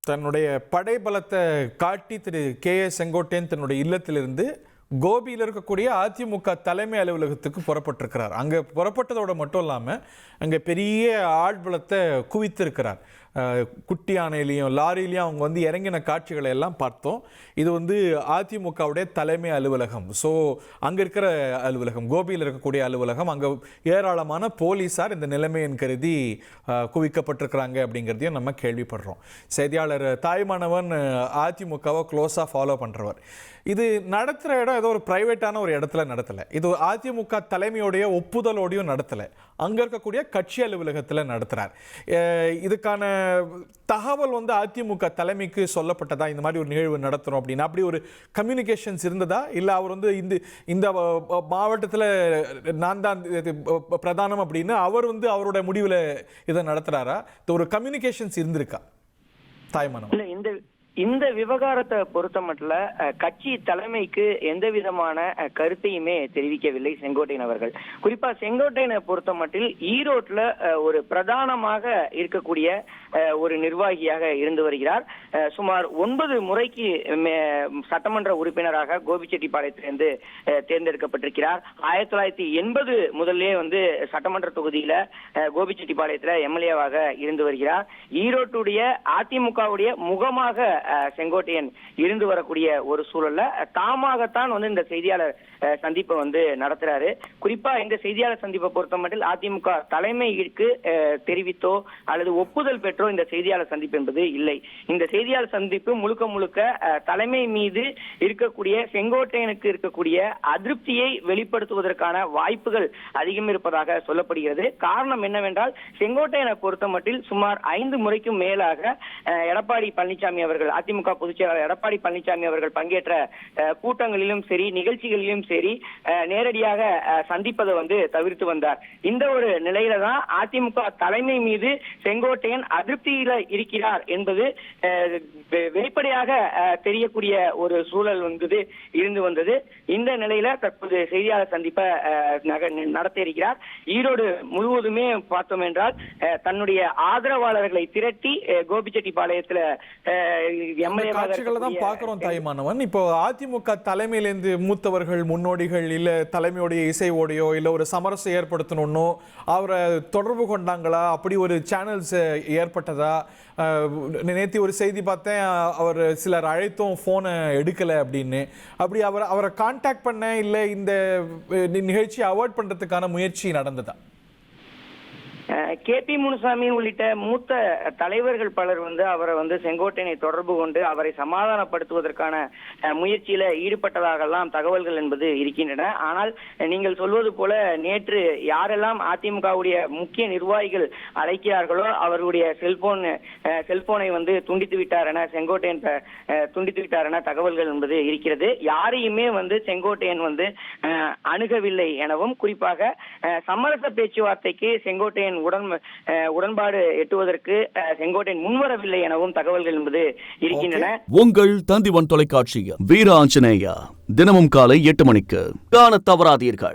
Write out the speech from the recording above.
தன்னுடைய படைபலத்தை காட்டி திரு கே.ஏ. செங்கோட்டையன் தன்னுடைய இல்லத்திலிருந்து கோபியில் இருக்கக்கூடிய அதிமுக தலைமை அலுவலகத்துக்கு புறப்பட்டிருக்கிறார். அங்கே புறப்பட்டதோடு மட்டும் இல்லாமல் அங்கே பெரிய ஆட்பலத்தை குவித்திருக்கிறார். குட்டி யானையிலையும் லாரிலையும் அவங்க இறங்கின காட்சிகளை எல்லாம் பார்த்தோம். இது அதிமுகவுடைய தலைமை அலுவலகம். ஸோ அங்கே இருக்கிற அலுவலகம், கோபியில் இருக்கக்கூடிய அலுவலகம், அங்கே ஏராளமான போலீஸார் இந்த நிலைமையின் கருதி குவிக்கப்பட்டிருக்கிறாங்க அப்படிங்கிறதையும் நம்ம கேள்விப்படுறோம். செய்தியாளர் தாய்மானவன் அதிமுகவை க்ளோஸாக ஃபாலோ பண்ணுறவர். இது நடத்துகிற இடம் ஏதோ ஒரு ப்ரைவேட்டான ஒரு இடத்துல நடத்தலை. இது அதிமுக தலைமையோடைய ஒப்புதலோடையும் நடத்தலை. அங்கே இருக்கக்கூடிய கட்சி அலுவலகத்தில் நடத்துகிறார். இதுக்கான தகவல் அதிமுக தலைமைக்கு சொல்லப்பட்டதா, இந்த மாதிரி ஒரு நிகழ்வு நடத்துகிறோம் அப்படின்னு? அப்படி ஒரு கம்யூனிகேஷன்ஸ் இருந்ததா? இல்லை அவர் இந்த மாவட்டத்தில் நான் தான் பிரதானம் அப்படின்னு அவர் அவரோட முடிவில் இதை நடத்துகிறாரா? ஒரு கம்யூனிகேஷன்ஸ் இருந்திருக்கா தாய்மானம்? இந்த விவகாரத்தை பொறுத்த மட்டும் கட்சி தலைமைக்கு எந்த விதமான கருத்தையுமே தெரிவிக்கவில்லை செங்கோட்டையன் அவர்கள். குறிப்பா செங்கோட்டையனை பொறுத்த மட்டில் ஈரோட்ல ஒரு பிரதானமாக இருக்கக்கூடிய ஒரு நிர்வாகியாக இருந்து வருகிறார். சுமார் 9 முறைக்கு சட்டமன்ற உறுப்பினராக கோபிச்செட்டிப்பாளையத்திலிருந்து தேர்ந்தெடுக்கப்பட்டிருக்கிறார். 1980 முதல்லே சட்டமன்ற தொகுதியில கோபிச்செட்டிப்பாளையத்துல எம்எல்ஏவாக இருந்து வருகிறார். ஈரோட்டுடைய அதிமுகவுடைய முகமாக செங்கோட்டையன் இருந்து வரக்கூடிய ஒரு சூழல்ல தாமாகத்தான் இந்த செய்தியாளர் சந்திப்பை நடத்துறாரு. குறிப்பா இந்த செய்தியாளர் சந்திப்பை பொறுத்த மட்டும் அதிமுக தலைமைக்கு தெரிவித்தோ அல்லது ஒப்புதல் பெற்றோ இந்த செய்தியாளர் சந்திப்பு என்பது இல்லை. இந்த செய்தியாளர் சந்திப்பு முழுக்க முழுக்க தலைமை மீது இருக்கக்கூடிய செங்கோட்டையனுக்கு இருக்கக்கூடிய அதிருப்தியை வெளிப்படுத்துவதற்கான வாய்ப்புகள் அதிகம் இருப்பதாக சொல்லப்படுகிறது. காரணம் என்னவென்றால் செங்கோட்டையனை பொறுத்த மட்டில் சுமார் 5 முறைக்கும் மேலாக எடப்பாடி பழனிசாமி அவர்கள், அதிமுக பொதுச் செயலாளர் எடப்பாடி பழனிசாமி அவர்கள் பங்கேற்ற கூட்டங்களிலும் சரி, நிகழ்ச்சிகளிலும் சரி, நேரடியாக சந்திப்பதை தவிர்த்து வந்தார். இந்த ஒரு நிலையில தான் அதிமுக தலைமை மீது செங்கோட்டையன் அதிருப்தியில இருக்கிறார் என்பது வெளிப்படையாக தெரியக்கூடிய ஒரு சூழல் இருந்து வந்தது. இந்த நிலையில தற்போது செய்தியாளர் சந்திப்பை நடத்த இருக்கிறார். ஈரோடு முழுவதுமே பார்த்தோம் என்றால் தன்னுடைய ஆதரவாளர்களை திரட்டி கோபிச்செட்டிப்பாளையத்துல காட்சிகளை தான் பார்க்கிறோம் தாய்மானவன். இப்போ அதிமுக தலைமையிலேருந்து மூத்தவர்கள், முன்னோடிகள், இல்ல தலைமையோடைய இசைவோடையோ இல்ல ஒரு சமரசம் ஏற்படுத்தணும்னோ அவரை தொடர்பு கொண்டாங்களா? அப்படி ஒரு சேனல்ஸ் ஏற்பட்டதா? நேற்று ஒரு செய்தி பார்த்தேன், அவர் சிலர் அழைத்தும் போனை எடுக்கல அப்படின்னு. அப்படி அவரை கான்டாக்ட் பண்ண இல்லை இந்த நிகழ்ச்சியை அவாய்ட் பண்றதுக்கான முயற்சி நடந்ததா? கே.பி. முனுசாமி உள்ளிட்ட மூத்த தலைவர்கள் பலர் அவரை செங்கோட்டையனை தொடர்பு கொண்டு அவரை சமாதானப்படுத்துவதற்கான முயற்சியில ஈடுபட்டதாகலாம் தகவல்கள் என்பது இருக்கின்றன. ஆனால் நீங்கள் சொல்வது போல நேற்று யாரெல்லாம் அதிமுகவுடைய முக்கிய நிர்வாகிகள் அழைக்கிறார்களோ அவர்களுடைய செல்போனை துண்டித்து விட்டார் என செங்கோட்டையன் துண்டித்து விட்டார் என தகவல்கள் என்பது இருக்கிறது. யாரையுமே செங்கோட்டையன் அணுகவில்லை எனவும், குறிப்பாக சமரச பேச்சுவார்த்தைக்கு செங்கோட்டையன் உடன்பாடு எட்டுவதற்கு செங்கோட்டையன் முன்வரவில்லை எனவும் தகவல்கள் என்பது இருக்கின்றன. உங்கள் தந்திவன் தொலைக்காட்சியில் வீர ஆஞ்சநேயா தினமும் காலை 8 மணிக்கு காண தவறாதீர்கள்.